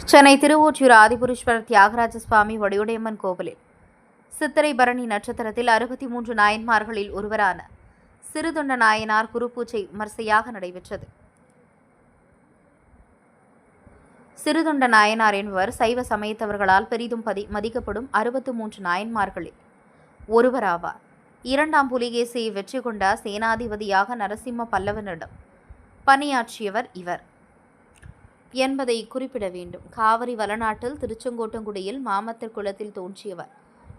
சென்னை திருவொற்றியூர் ஆதிபுரீஸ்வரர் தியாகராஜ சுவாமி வடிவுடையம்மன் கோவிலில் சித்திரை பரணி நட்சத்திரத்தில் 63 நாயன்மார்களில் ஒருவரான சிறுதொண்ட நாயனார் குருபூஜை விமர்சையாக நடைபெற்றது. சிறுதொண்ட நாயனார் என்பவர் சைவ சமயத்தவர்களால் பெரிதும் மதிக்கப்படும் 63 நாயன்மார்களில் ஒருவராவார். 2ஆம் புலிகேசியை வெற்றி கொண்ட சேனாதிபதியாக நரசிம்ம பல்லவனிடம் பணியாற்றியவர் இவர் என்பதை குறிப்பிட வேண்டும். காவிரி வளநாட்டில் திருச்செங்கோட்டங்குடியில் மாமத்தர் குலத்தில் தோன்றியவர்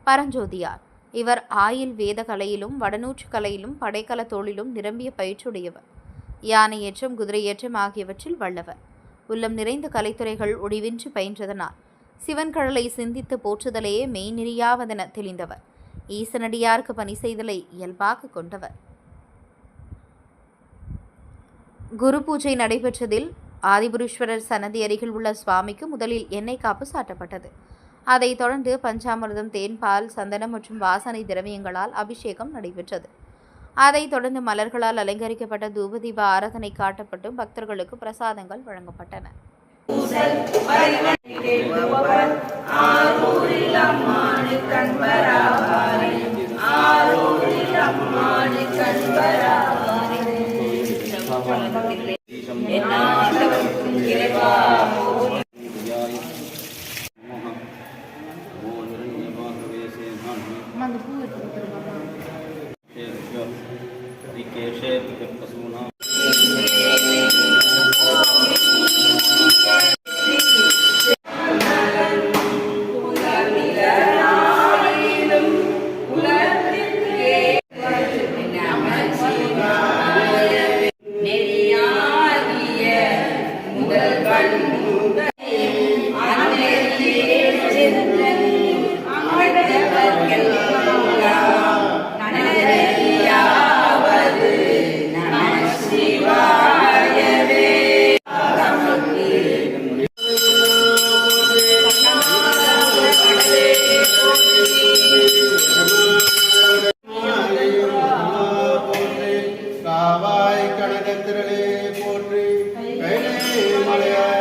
பரஞ்சோதியார். இவர் ஆயில் வேத கலையிலும் வடநூற்று கலையிலும் படைக்கல தோளிலும் நிரம்பிய பயிற்றுடையவர். யானையேற்றம் குதிரையேற்றம் ஆகியவற்றில் வல்லவர். உள்ளம் நிறைந்த கலைத்துறைகள் ஒடிவின்றி பயின்றதனால் சிவன் கடலை சிந்தித்து போற்றுதலே மெய்நெறியாவதென தெளிந்தவர். ஈசனடியாருக்கு பணி செய்தலை இயல்பாக கொண்டவர். குரு பூஜை நடைபெற்றதில் ஆதிபுரீஸ்வரர் சன்னதி அருகில் உள்ள சுவாமிக்கு முதலில் எண்ணெய் காப்பு சாட்டப்பட்டது. அதைத் தொடர்ந்து பஞ்சாமிர்தம், தேன், பால், சந்தனம் மற்றும் வாசனை திரவியங்களால் அபிஷேகம் நடைபெற்றது. அதைத் தொடர்ந்து மலர்களால் அலங்கரிக்கப்பட்ட தூபதீப ஆராதனை காட்டப்பட்டு பக்தர்களுக்கு பிரசாதங்கள் வழங்கப்பட்டன. கனகத்திரளே போற்றி கைலே மலையா